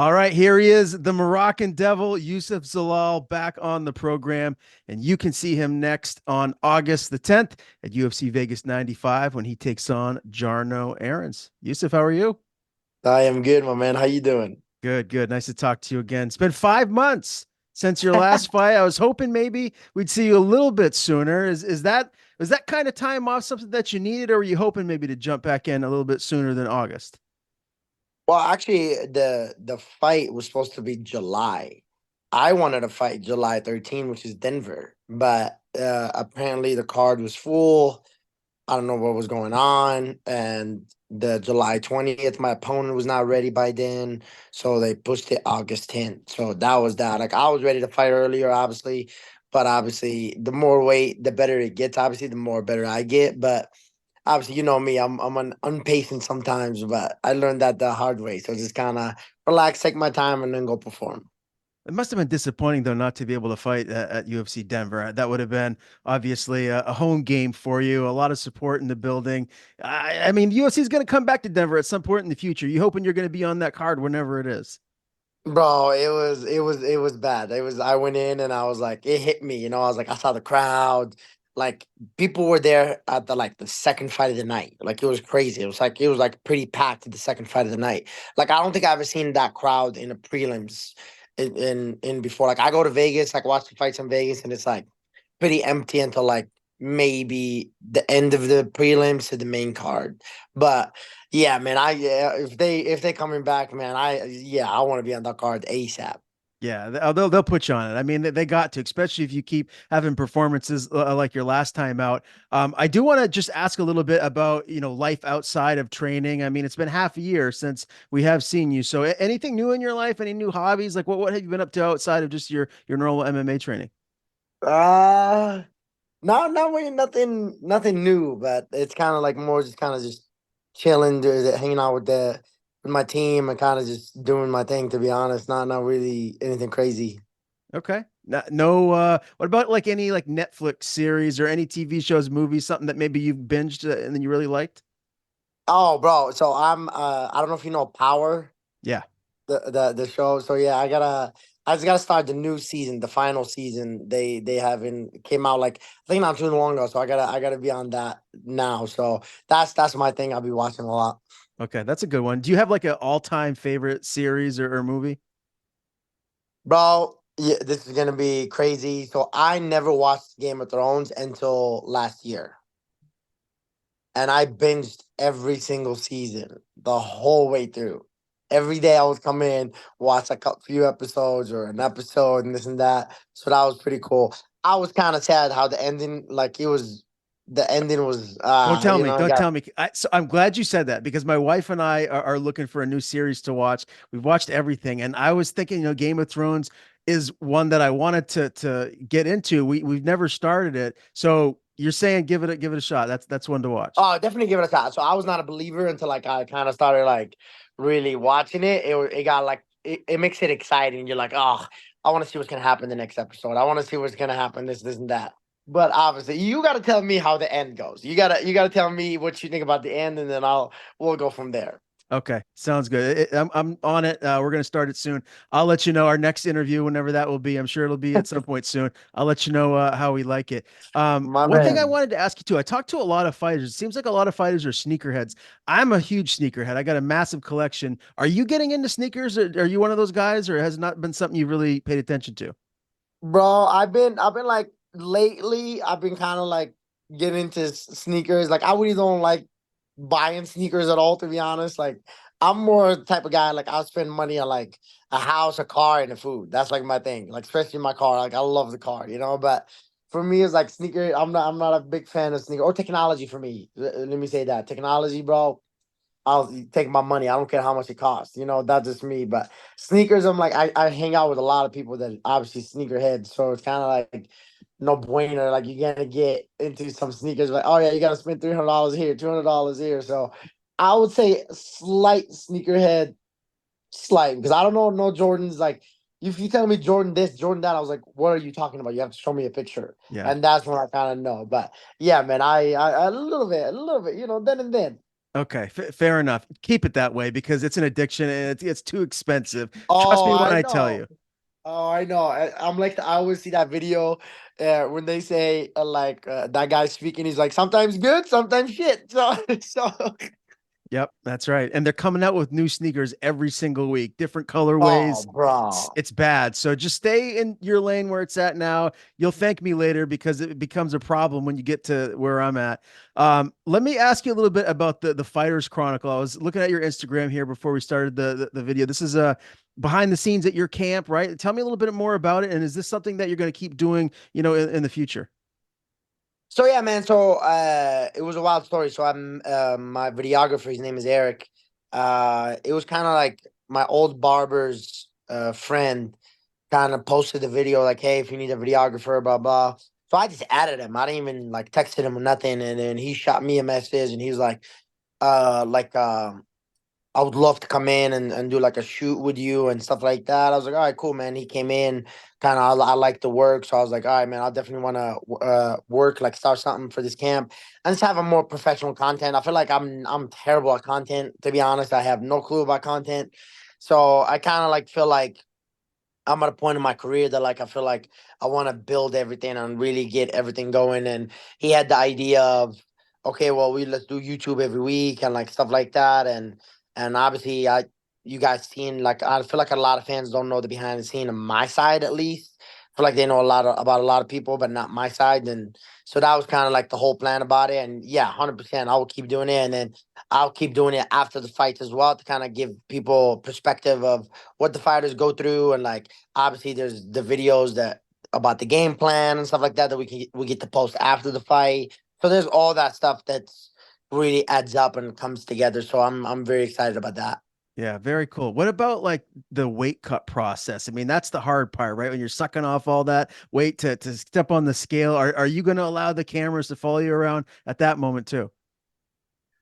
All right, here he is, the Moroccan Devil, Youssef Zalal, back on the program. And you can see him next on August the 10th at UFC Vegas 95 when he takes on Jarno Errens. Youssef, how are you? I am good, my man. How you doing? Good, good. Nice to talk to you again. It's been 5 months since your last fight. I was hoping maybe we'd see you a little bit sooner. Is that kind of time off something that you needed, or were you hoping maybe to jump back in a little bit sooner than August? Well, actually, the fight was supposed to be July. I wanted to fight July 13, which is Denver, but apparently the card was full. I don't know what was going on, and the July 20th, my opponent was not ready by then, so they pushed it August 10th. So that was that. Like I was ready to fight earlier, obviously, but obviously the more weight, the better it gets. Obviously, the more better I get, but obviously, you know me, I'm an impatient sometimes, but I learned that the hard way. So just kind of relax, take my time, and then go perform. It must have been disappointing though not to be able to fight at UFC Denver. That would have been obviously a home game for you. A lot of support in the building. I mean, UFC is going to come back to Denver at some point in the future. You hoping you're going to be on that card whenever it is? Bro, it was bad. I went in and I was like, it hit me, I was like, I saw the crowd. Like people were there at the second fight of the night. Like it was crazy. It was like pretty packed at the second fight of the night. Like I don't think I've ever seen that crowd in the prelims in before. Like I go to Vegas, like watch the fights in Vegas, and it's like pretty empty until like maybe the end of the prelims to the main card. But yeah, man, yeah, if they coming back, man, I want to be on that card ASAP. Yeah, they'll put you on it. I mean, they got to, especially if you keep having performances like your last time out. I do want to just ask a little bit about life outside of training. I mean, it's been half a year since we have seen you. So, anything new in your life? Any new hobbies? Like, what have you been up to outside of just your normal MMA training? Uh not really nothing new, but it's kind of like more just kind of just chilling, hanging out with my team and kind of just doing my thing. To be honest, not really anything crazy. Okay. No, no, what about like any like Netflix series or any TV shows, movies, something that maybe you've binged and then you really liked? Oh, bro. So I don't know if you know Power. Yeah. The show. So yeah, I just gotta start the new season, the final season. They haven't came out like I think not too long ago. So I gotta be on that now. So that's my thing. I'll be watching a lot. Okay, that's a good one. Do you have like an all-time favorite series or movie? Bro, yeah, this is gonna be crazy. So I never watched Game of Thrones until last year. And I binged every single season the whole way through. Every day I would come in, watch a few episodes or an episode and this and that. So that was pretty cool. I was kind of sad how the ending, like the ending was, Don't tell me. I Don't got. tell me. So I'm glad you said that because my wife and I are looking for a new series to watch. We've watched everything, and I was thinking, Game of Thrones is one that I wanted to get into. We've never started it, so you're saying give it a shot. That's one to watch. Oh, definitely give it a shot. So I was not a believer until like I kind of started like really watching it. It got like it makes it exciting. You're like, oh, I want to see what's gonna happen the next episode. I want to see what's gonna happen. This and that. But obviously, you got to tell me how the end goes. You gotta tell me what you think about the end, and then we'll go from there. Okay, sounds good. I'm on it. We're gonna start it soon. I'll let you know our next interview, whenever that will be. I'm sure it'll be at some point soon. I'll let you know how we like it. My One thing I man. wanted to ask you too. I talked to a lot of fighters. It seems like a lot of fighters are sneakerheads. I'm a huge sneakerhead. I got a massive collection. Are you getting into sneakers? Or are you one of those guys, or has it not been something you really paid attention to? Bro, I've been like lately, I've been kind of like getting into sneakers. Like I really don't like buying sneakers at all, to be honest. Like I'm more the type of guy like I'll spend money on like a house, a car, and a food. That's like my thing. Like especially my car. Like I love the car, But for me, it's like sneaker. I'm not a big fan of sneaker or technology for me. Let me say that technology, bro. I'll take my money. I don't care how much it costs. That's just me. But sneakers, I'm like, I hang out with a lot of people that obviously sneakerheads. So it's kind of like no bueno. Like you're gonna get into some sneakers, like, oh yeah, you gotta spend $300 here, $200 here. So I would say slight sneakerhead, slight, because I don't know no Jordans. Like if you tell me Jordan this, Jordan that, I was like, what are you talking about? You have to show me a picture. Yeah. And that's when I kind of know. But yeah, man, I a little bit, then and then. Okay, fair enough. Keep it that way because it's an addiction and it's too expensive. Trust Oh, me when I I tell know. you. Oh, I know. I'm like, I always see that video when they say that guy speaking. He's like, sometimes good, sometimes shit. So, so. Yep, that's right. And they're coming out with new sneakers every single week, different Oh, colorways. bro. It's bad. So just stay in your lane where it's at now. You'll thank me later because it becomes a problem when you get to where I'm at. Let me ask you a little bit about the Fighters Chronicle. I was looking at your Instagram here before we started the video. This is behind the scenes at your camp, right? Tell me a little bit more about it. And is this something that you're going to keep doing, in the future? So yeah, man. So it was a wild story. So I'm my videographer. His name is Eric. It was kind of like my old barber's friend kind of posted the video like, hey, if you need a videographer, blah blah. So I just added him. I didn't even like texted him or nothing, and then he shot me a message, and he's like I would love to come in and do like a shoot with you and stuff like that. I was like, all right, cool, man. He came in, kind of, I like the work. So I was like, all right, man, I'll definitely want to work, like start something for this camp and just have a more professional content. I feel like I'm terrible at content, to be honest. I have no clue about content. So I kind of like feel like I'm at a point in my career that like I feel like I want to build everything and really get everything going. And he had the idea of, okay, well, we let's do YouTube every week and like stuff like that. And obviously, I you guys seen like I feel like a lot of fans don't know the behind the scene on my side at least. I feel like they know about a lot of people, but not my side. And so that was kind of like the whole plan about it. And yeah, 100%, I will keep doing it, and then I'll keep doing it after the fights as well to kind of give people perspective of what the fighters go through and like obviously there's the videos that about the game plan and stuff like that that we get to post after the fight. So there's all that stuff that's really adds up and comes together. So I'm very excited about that. Yeah, very cool. What about like the weight cut process? I mean, that's the hard part, right? When you're sucking off all that weight to step on the scale. Are you going to allow the cameras to follow you around at that moment too?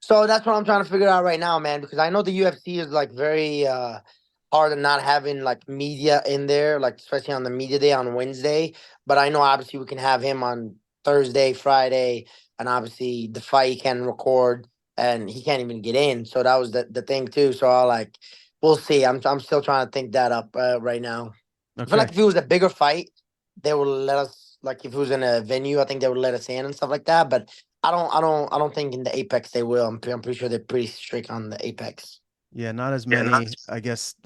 So that's what I'm trying to figure out right now, man, because I know the UFC is like very hard and not having like media in there, like especially on the media day on Wednesday. But I know obviously we can have him on Thursday, Friday, and obviously the fight he can record and he can't even get in. So that was the thing too. So I like we'll see. I'm still trying to think that up right now. I feel like Okay. if it was a bigger fight, they would let us like if it was in a venue, I think they would let us in and stuff like that. But I don't think in the Apex they will. I'm pretty sure they're pretty strict on the Apex. Yeah, not as Yeah, not many, I guess,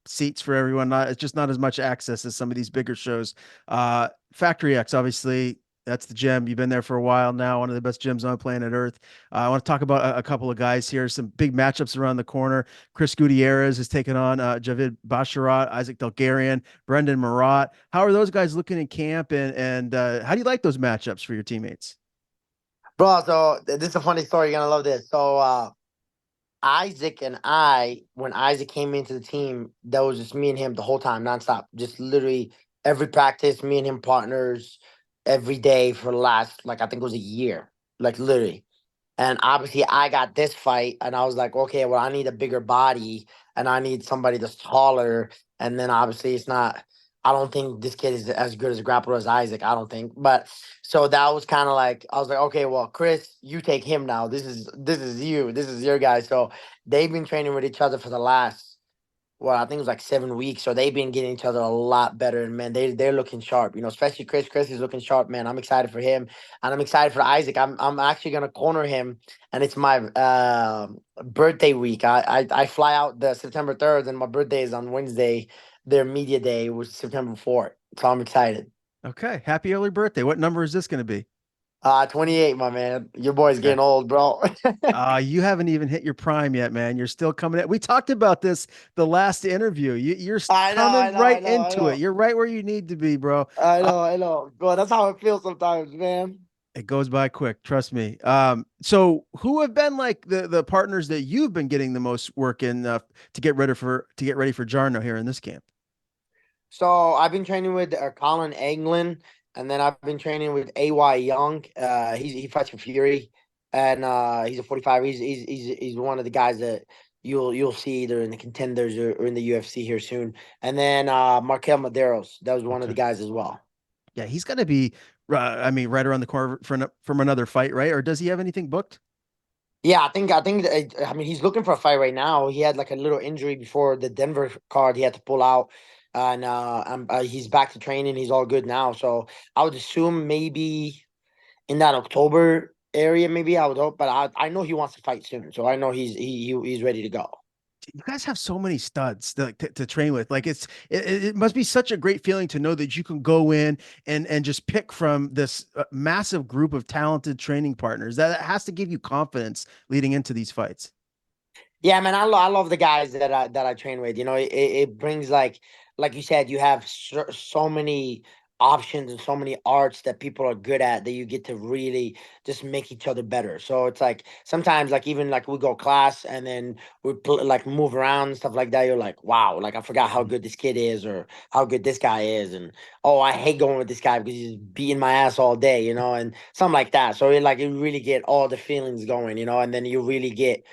seats for everyone. Not It's just not as much access as some of these bigger shows. Factory X, obviously, that's the gym. You've been there for a while now, one of the best gyms on planet Earth. I want to talk about a couple of guys here. Some big matchups around the corner. Chris Gutierrez is taking on Javid Basharat, Isaac Delgarian, Brendan Marat. How are those guys looking in camp, and how do you like those matchups for your teammates? bro. So this is a funny story. You're gonna love this. So Isaac and I, when Isaac came into the team, that was just me and him the whole time, nonstop. Just literally every practice, me and him partners every day for the last like I think it was a year, like literally. And obviously, I got this fight, and I was like, okay, well, I need a bigger body, and I need somebody that's taller. And then obviously, it's not. I don't think this kid is as good as a grappler as Isaac. I don't think. But so that was kind of like I was like, okay, well, Chris, you take him now. This is you. This is your guy. So they've been training with each other for the last well, I think it was like 7 weeks. So they've been getting each other a lot better. And man, they're looking sharp. You know, especially Chris. Chris is looking sharp, man. I'm excited for him. And I'm excited for Isaac. I'm actually gonna corner him. And it's my birthday week. I fly out the September 3rd, and my birthday is on Wednesday. Their media day was September 4th. So I'm excited. Okay. Happy early birthday. What number is this going to be? 28, my man. Your boy's Okay. getting old, bro. You haven't even hit your prime yet, man. You're still coming at. We talked about this the last interview. I know, I coming know, I right know, I into it. know. You're right where you need to be, bro. I know, I know. Bro, that's how it feels sometimes, man. It goes by quick, trust me. So who have been like the partners that you've been getting the most work in to get ready for Jarno here in this camp? So I've been training with Colin Anglin, and then I've been training with AY Young. He fights for Fury, and he's a 45. He's one of the guys that you'll see either in the contenders or in the UFC here soon. And then Markel Maderos, that was one of the Okay. guys as well. Yeah, he's got to be. I mean, right around the corner from another fight, right? Or does he have anything booked? Yeah, I think I mean he's looking for a fight right now. He had like a little injury before the Denver card. He had to pull out, and he's back to training. He's all good now. So I would assume maybe in that October area, maybe I would hope. But I know he wants to fight soon, so I know he's ready to go. You guys have so many studs to train with. Like it must be such a great feeling to know that you can go in and just pick from this massive group of talented training partners. That has to give you confidence leading into these fights. Yeah, man, I love the guys that I train with. You know, it brings like you said, you have so many options and so many arts that people are good at that you get to really just make each other better. So it's like sometimes like even like we go class and then like move around and stuff like that. You're like, wow, like I forgot how Mhm. good this kid is or how good this guy is, and oh, I hate going with this guy because he's beating my ass all day, and something like that. So it really get all the feelings going, and then you really get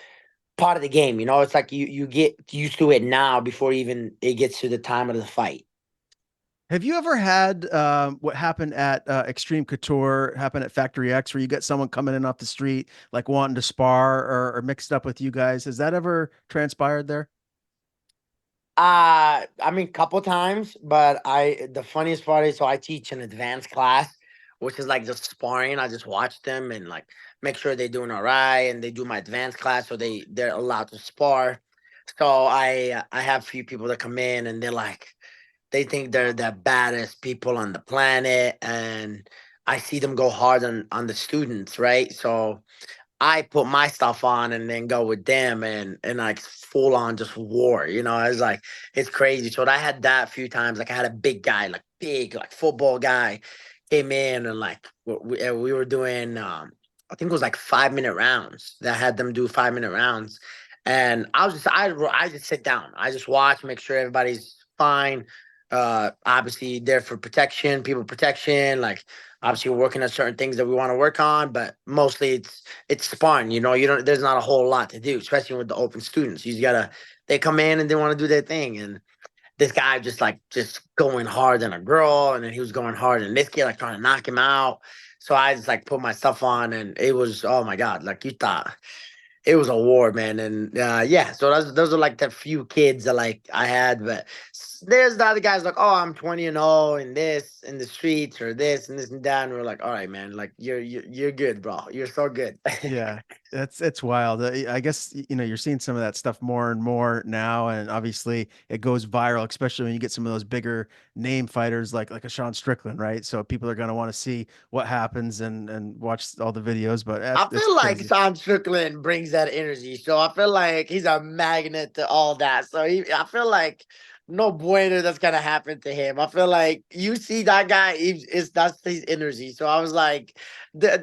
part of the game. It's like you get used to it now before even it gets to the time of the fight. Have you ever had what happened at Extreme Couture happen at Factory X, where you get someone coming in off the street, like wanting to spar or mixed up with you guys? Has that ever transpired there? I mean, couple times, but the funniest part is so I teach an advanced class, which is like just sparring. I just watch them and like make sure they're doing all right, and they do my advanced class, so they're allowed to spar. So I have a few people that come in and they're like, they think they're the baddest people on the planet, and I see them go hard on the students, right? So I put my stuff on and then go with them and like full on just war, It's like it's crazy. So I had that a few times. Like I had a big guy, like big, like football guy, came in and like we were doing I think it was like 5 minute rounds that I had them do 5 minute rounds. And I just sit down. I just watch, make sure everybody's fine. Obviously there for protection, people protection, like obviously we're working on certain things that we want to work on, but mostly it's fun. You don't there's not a whole lot to do, especially with the open students. You just gotta they come in and they want to do their thing. And this guy just going hard on a girl, and then he was going hard and this kid like trying to knock him out. So I just like put my stuff on and it was, oh my God, like you thought it was a war, man. And yeah, so those are like the few kids that like I had, but there's the other guys like, oh, I'm 20-0 in this in the streets or this and that. And we're like, all right, man, like you're good, bro. You're so good. Yeah, it's wild. I guess you're seeing some of that stuff more and more now, and obviously it goes viral, especially when you get some of those bigger name fighters like a Sean Strickland, right? So people are gonna want to see what happens and watch all the videos. But I it's feel like crazy. Sean Strickland brings that energy, so I feel like he's a magnet to all that. So I feel like no bueno that's gonna happen to him. I feel like you see that guy, that's his energy. So I was like,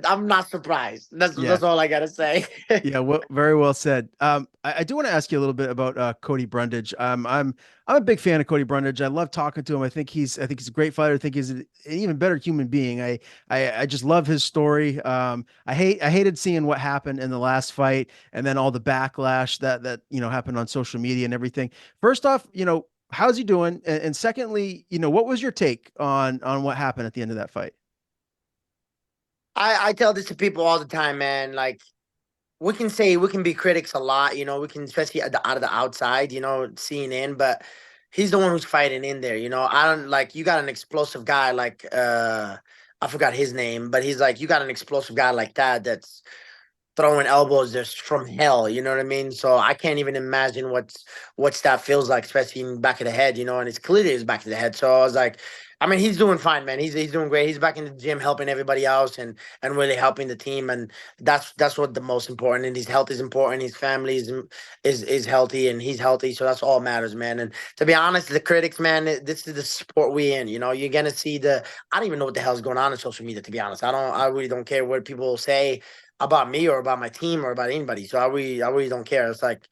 I'm not surprised. That's Yeah. that's all I gotta say. Yeah, well, very well said. I do want to ask you a little bit about Cody Brundage. I'm a big fan of Cody Brundage. I love talking to him. I think he's a great fighter. I think he's an even better human being. I just love his story. I hated seeing what happened in the last fight, and then all the backlash that happened on social media and everything. First off, how's he doing? And secondly, what was your take on what happened at the end of that fight? I tell this to people all the time, man. Like we can be critics a lot, we can especially out of the outside, seeing in, but he's the one who's fighting in there, I don't like you got an explosive guy like I forgot his name, but he's like you got an explosive guy like that that's throwing elbows just from hell. You know what I mean? So I can't even imagine what's that feels like, especially in the back of the head. And it's clearly his back of the head. So I was like, I mean, he's doing fine, man. He's doing great. He's back in the gym, helping everybody else and really helping the team. And that's what the most important. And his health is important. His family is healthy, and he's healthy. So that's all matters, man. And to be honest, the critics, man, this is the sport we in. You're gonna see I don't even know what the hell's going on in social media. To be honest, I really don't care what people say about me or about my team or about anybody. So I really don't care. It's like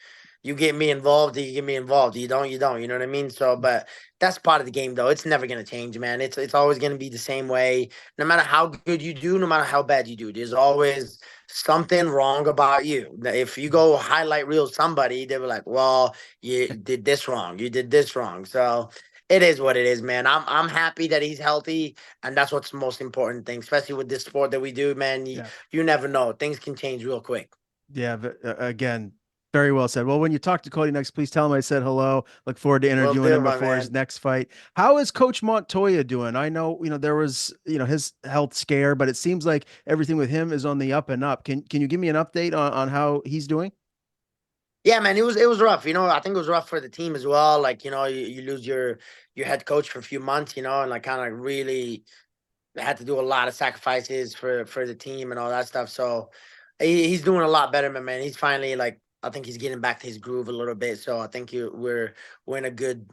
you get me involved, you get me involved. You don't. You know what I mean? So, but that's part of the game, though. It's never gonna change, man. It's always gonna be the same way. No matter how good you do, no matter how bad you do, there's always something wrong about you. If you go highlight reel somebody, they were like, "Well, you did this wrong. You did this wrong." So it is what it is, man. I'm happy that he's healthy, and that's what's the most important thing, especially with this sport that we do, man. You, Yeah. you never know. Things can change real quick. Yeah, again, very well said. Well, when you talk to Cody next, please tell him I said hello. Look forward to Will interviewing do, him my before his man. next fight. How is Coach Montoya doing? I know, there was, his health scare, but it seems like everything with him is on the up and up. Can you give me an update on how he's doing? Yeah, man, it was rough. I think it was rough for the team as well. Like, you lose your head coach for a few months, and like kind of really had to do a lot of sacrifices for the team and all that stuff. So he's doing a lot better, my man. He's finally like I think he's getting back to his groove a little bit. So I think we're in a good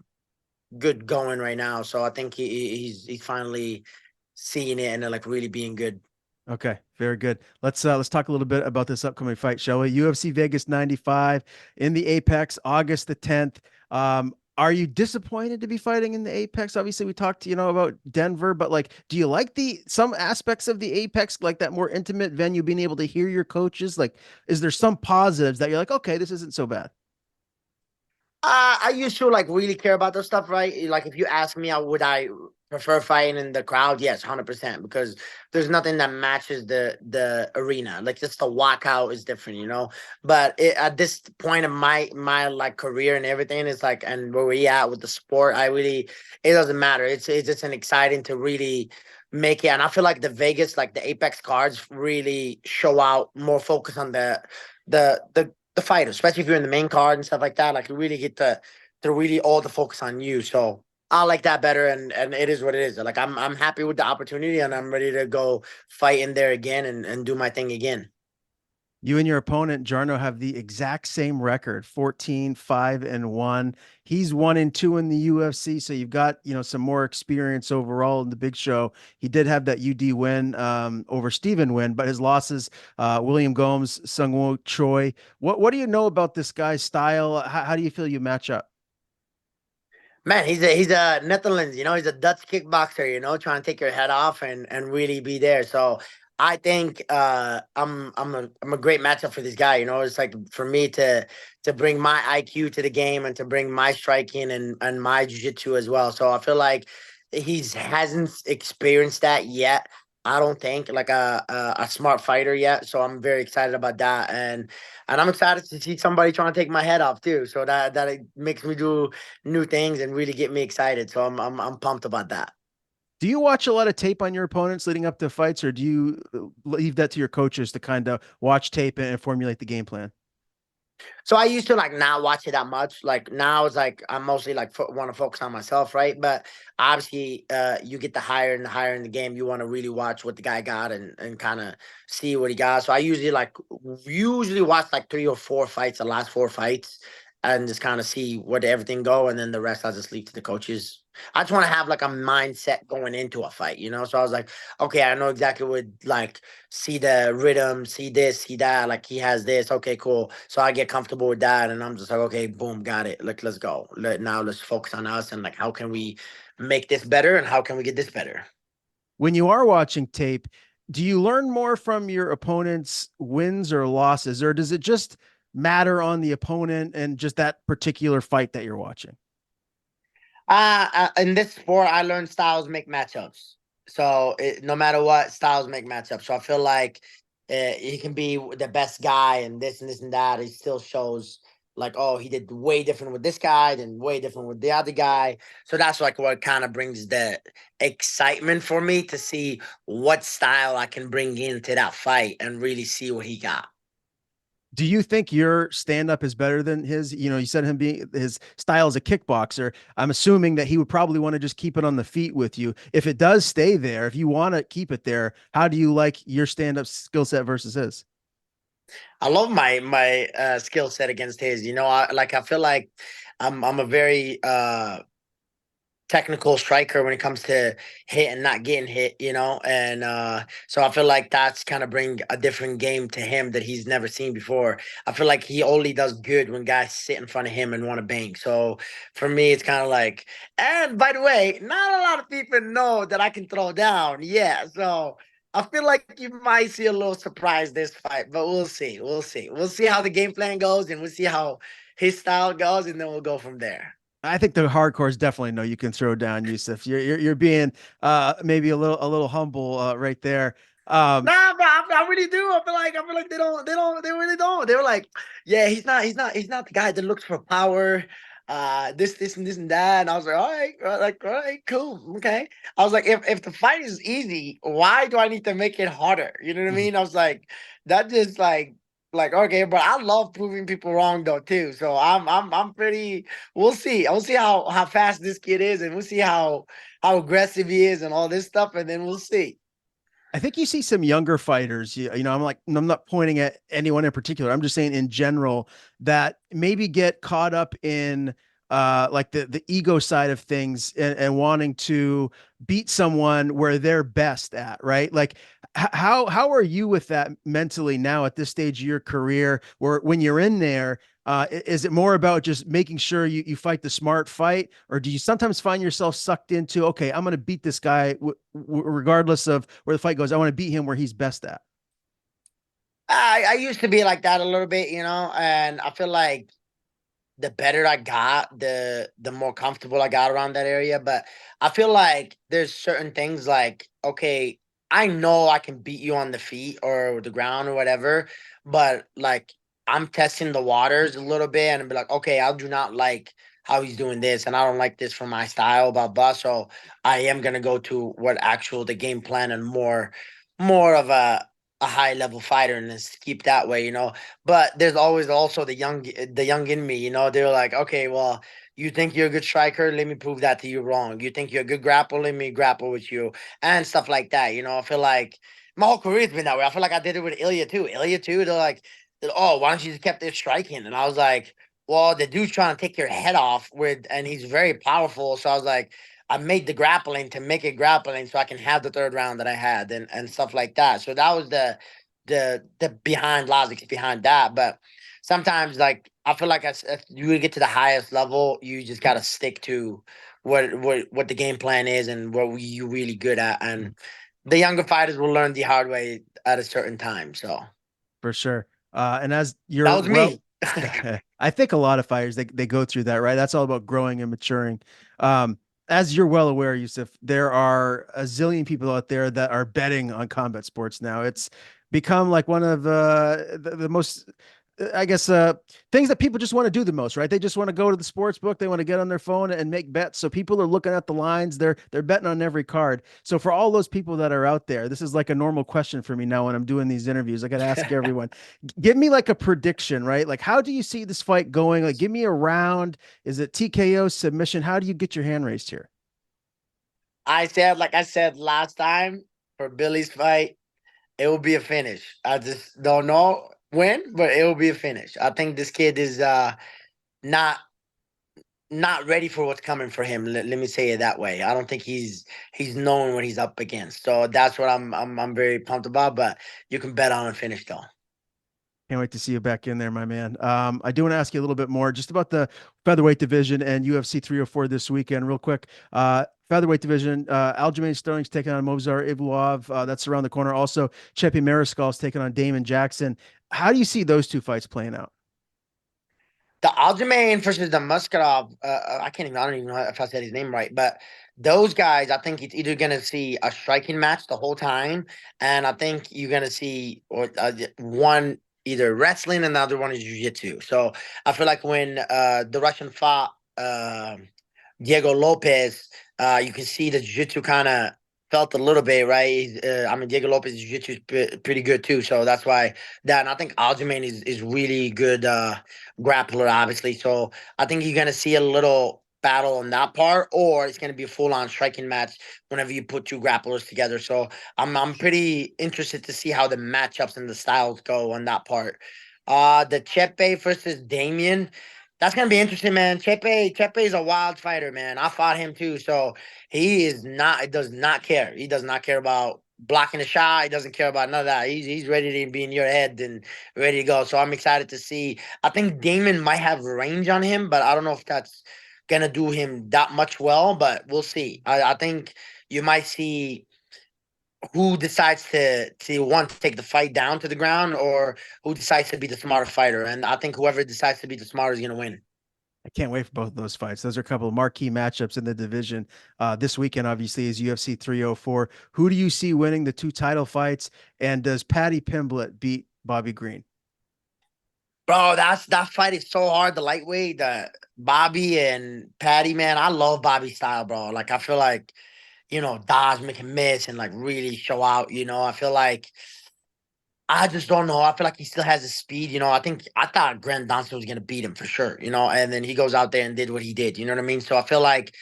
going right now. So I think he's finally seeing it and like really being good. Okay, very good. Let's talk a little bit about this upcoming fight, shall we? UFC Vegas 95 in the Apex, August the 10th. Are you disappointed to be fighting in the Apex? Obviously, we talked, about Denver, but like, do you like the some aspects of the Apex, like that more intimate venue, being able to hear your coaches? Like, is there some positives that you're like, okay, this isn't so bad? I used to like really care about those stuff, right? Like if you ask me, would I prefer fighting in the crowd? Yes, 100%. Because there's nothing that matches the arena. Like just the walkout is different. But at this point of my like career and everything, it's like and where we at with the sport, it doesn't matter. It's just an exciting to really make it. And I feel like the Vegas, like the Apex cards, really show out more focus on the fighter, especially if you're in the main card and stuff like that. Like you really get to really all the focus on you. So I like that better, and it is what it is. Like I'm happy with the opportunity, and I'm ready to go fight in there again and do my thing again. You and your opponent, Jarno, have the exact same record, 14-5-1. He's 1-2 in the UFC. So you've got, some more experience overall in the big show. He did have that UD win over Steven win, but his losses, William Gomes, Sungwoo Choi. What do you know about this guy's style? How do you feel you match up? Man, he's a Netherlands, he's a Dutch kickboxer, trying to take your head off and really be there. So I think I'm a great matchup for this guy. It's like for me to bring my IQ to the game and to bring my striking and my jiu-jitsu as well. So I feel like he's hasn't experienced that yet. I don't think like a smart fighter yet. So I'm very excited about that. And I'm excited to see somebody trying to take my head off too. So that it makes me do new things and really get me excited. So I'm pumped about that. Do you watch a lot of tape on your opponents leading up to fights, or do you leave that to your coaches to kind of watch tape and formulate the game plan? So I used to like not watch it that much. Like now it's like I'm mostly like want to focus on myself, right? But obviously, you get the higher and higher in the game, you want to really watch what the guy got and kind of see what he got. So I usually watch like 3 or 4 fights, the last 4 fights, and just kind of see where everything go, and then the rest I just leave to the coaches. I just want to have like a mindset going into a fight. So I was like, okay, I know exactly what like see the rhythm, see this, see that. Like he has this. Okay, cool. So I get comfortable with that, and I'm just like, okay, boom, got it. Like let's go. Now let's focus on us and like how can we make this better and how can we get this better. When you are watching tape, do you learn more from your opponent's wins or losses, or does it just matter on the opponent and just that particular fight that you're watching? In this sport, I learned styles make matchups. So no matter what, styles make matchups. So I feel like he can be the best guy and this and that. He still shows like, oh, he did way different with this guy than way different with the other guy. So that's like what kind of brings the excitement for me to see what style I can bring into that fight and really see what he got. Do you think your stand up is better than his? You said him being his style as a kickboxer. I'm assuming that he would probably want to just keep it on the feet with you. If it does stay there, if you want to keep it there, how do you like your stand up skill set versus his? I love my skill set against his. I feel like I'm a very technical striker when it comes to hit and not getting hit. And so I feel like that's kind of bring a different game to him that he's never seen before. I feel like he only does good when guys sit in front of him and want to bang. So for me, it's kind of like, and by the way, not a lot of people know that I can throw down. Yeah, so I feel like you might see a little surprise this fight, but we'll see. We'll see how the game plan goes, and we'll see how his style goes, and then we'll go from there. I think the hardcores definitely know you can throw down, Youssef. You're being maybe a little humble right there. Um, Nah, bro, I really do. I feel like they really don't. They were like, yeah, he's not the guy that looks for power. This and that. And I was like, all right, cool, okay. I was like, if the fight is easy, why do I need to make it harder? You know what I Mhm. mean? I was like, that just like okay, but I love proving people wrong though too. So I'm pretty. We'll see. We'll see how fast this kid is, and we'll see how aggressive he is, and all this stuff, and then we'll see. I think you see some younger fighters, I'm not pointing at anyone in particular. I'm just saying in general that maybe get caught up in like the ego side of things and wanting to beat someone where they're best at, right? Like how are you with that mentally now at this stage of your career, where when you're in there, is it more about just making sure you fight the smart fight, or do you sometimes find yourself sucked into, okay, I'm going to beat this guy regardless of where the fight goes. I want to beat him where he's best at. I used to be like that a little bit, and I feel like the better I got, the more comfortable I got around that area. But I feel like there's certain things like, okay, I know I can beat you on the feet or the ground or whatever, but like I'm testing the waters a little bit and be like, okay, I do not like how he's doing this, and I don't like this for my style, blah blah. So I am gonna go to what actual the game plan and more of a high level fighter and just keep that way. But there's always also the young in me, they're like, okay, well, you think you're a good striker, let me prove that to you wrong. You think you're a good grappler, let me grapple with you, and stuff like that. I feel like my whole career's been that way. I feel like I did it with Ilya too. They're like, oh, why don't you just kept it striking? And I was like, well, the dude's trying to take your head off and he's very powerful. So I was like, I made the grappling to make it grappling so I can have the third round that I had, and stuff like that. So that was the behind logic behind that. But sometimes, like, I feel like as you get to the highest level, you just gotta stick to what the game plan is and what you really good at. And the younger fighters will learn the hard way at a certain time. So For sure. And as that you're was me. well, I think a lot of fighters they go through that, right? That's all about growing and maturing. As you're well aware, Yusuf, there are a zillion people out there that are betting on combat sports now. It's become like one of the most, I guess, things that people just want to do the most, right? They just want to go to the sports book. They want to get on their phone and make bets. So people are looking at the lines. They're betting on every card. So for all those people that are out there, this is like a normal question for me now when I'm doing these interviews. I got to ask everyone, give me like a prediction, right? Like, how do you see this fight going? Like, give me a round. Is it TKO submission? How do you get your hand raised here? Like I said last time for Billy's fight, it will be a finish. I just don't know when, but it will be a finish. I think this kid is not not ready for what's coming for him. Let me say it that way. I don't think he's knowing what he's up against. So that's what I'm very pumped about. But you can bet on a finish though. Can't wait to see you back in there, my man. I do want to ask you a little bit more just about the featherweight division and UFC 304 this weekend, real quick. Featherweight division, Aljamain Sterling's taking on Movsar Evloev. That's around the corner. Also, Chepi Mariscal's taking on Damon Jackson. How do you see those two fights playing out? The Aljamain versus the Muskarov, I don't even know if I said his name right, but those guys, I think it's either going to see a striking match the whole time, and I think you're going to see one either wrestling and the other one is jiu-jitsu. So I feel like when the Russian fought Diego Lopez, you can see the jiu-jitsu kind of felt a little bit, right? I mean, Diego Lopez jiu-jitsu is pretty good too, so that's why that. And I think Aljamain is really good grappler, obviously. So I think you're gonna see a little battle on that part, or it's gonna be a full-on striking match whenever you put two grapplers together. So I'm pretty interested to see how the matchups and the styles go on that part. The Chepe versus Damien. That's gonna be interesting, man. Chepe is a wild fighter, man. I fought him too, so he is not. It does not care. He does not care about blocking a shot. He doesn't care about none of that. He's ready to be in your head and ready to go. So I'm excited to see. I think Damon might have range on him, but I don't know if that's gonna do him that much well. But we'll see. I think you might see who decides to want to take the fight down to the ground or who decides to be the smarter fighter. And I think whoever decides to be the smarter is gonna win. I can't wait for both of those fights. Those are a couple of marquee matchups in the division. This weekend, obviously, is UFC 304. Who do you see winning the two title fights? And does Paddy Pimblett beat Bobby Green? Bro, that fight is so hard. The lightweight, the Bobby and Patty, man. I love Bobby's style, bro. Like I feel like, dodge, make a miss, and like really show out. I feel like I just don't know. I feel like he still has the speed. I thought Grant Dawson was gonna beat him for sure. And then he goes out there and did what he did. You know what I mean? So I feel like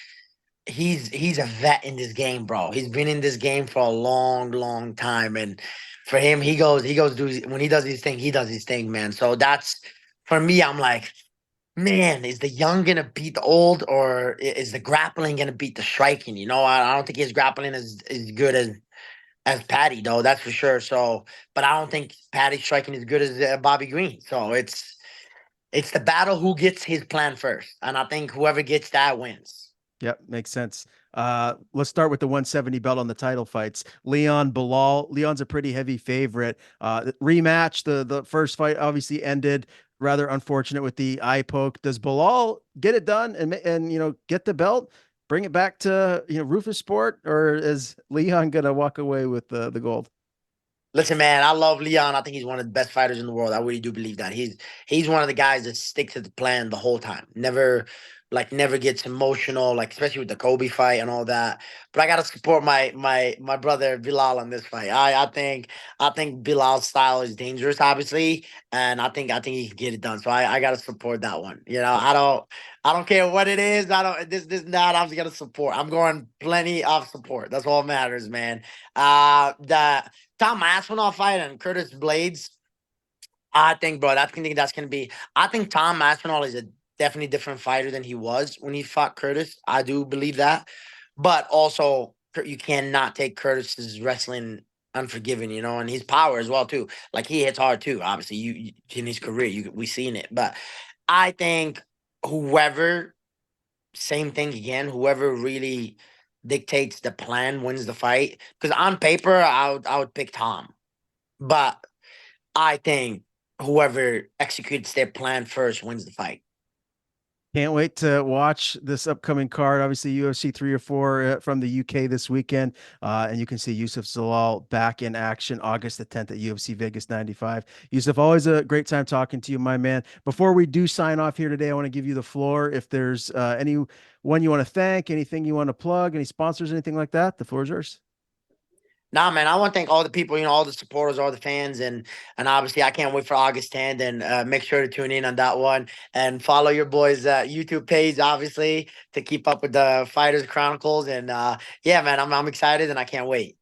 he's a vet in this game, bro. He's been in this game for a long, long time, and for him, he goes when he does his thing, he does his thing, man. So that's for me. I'm like, man, is the young gonna beat the old, or is the grappling gonna beat the striking? I don't think his grappling is good as Patty, though. That's for sure. So, but I don't think Patty's striking is good as Bobby Green. So it's the battle who gets his plan first, and I think whoever gets that wins. Yep, makes sense. Let's start with the 170 belt on the title fights. Leon Bilal. Leon's a pretty heavy favorite. Rematch. The first fight obviously ended rather unfortunate with the eye poke. Does Bilal get it done and get the belt, bring it back to Rufus Sport, or is Leon gonna walk away with the gold? Listen, man, I love Leon. I think he's one of the best fighters in the world. I really do believe that. He's one of the guys that sticks to the plan the whole time. Never gets emotional, like especially with the Kobe fight and all that. But I gotta support my brother Bilal on this fight. I think Bilal's style is dangerous, obviously, and I think he can get it done. So I gotta support that one. I don't care what it is. I don't this not. I'm just gonna support. I'm going plenty of support. That's all that matters, man. The Tom Aspinall fight and Curtis Blades. I think, bro, that's gonna be. I think Tom Aspinall is a definitely different fighter than he was when he fought Curtis. I do believe that, but also you cannot take Curtis's wrestling unforgiven, and his power as well too. Like he hits hard too. Obviously, you in his career, we seen it. But I think whoever, same thing again. Whoever really dictates the plan wins the fight. Because on paper, I would pick Tom, but I think whoever executes their plan first wins the fight. Can't wait to watch this upcoming card. Obviously, UFC 304 from the UK this weekend. And you can see Youssef Zalal back in action August the 10th at UFC Vegas 95. Youssef, always a great time talking to you, my man. Before we do sign off here today, I want to give you the floor. If there's anyone you want to thank, anything you want to plug, any sponsors, anything like that, the floor is yours. Nah, man, I want to thank all the people, all the supporters, all the fans, and obviously I can't wait for August 10th. And make sure to tune in on that one and follow your boys' YouTube page, obviously, to keep up with the Fighters Chronicles. And yeah, man, I'm excited and I can't wait.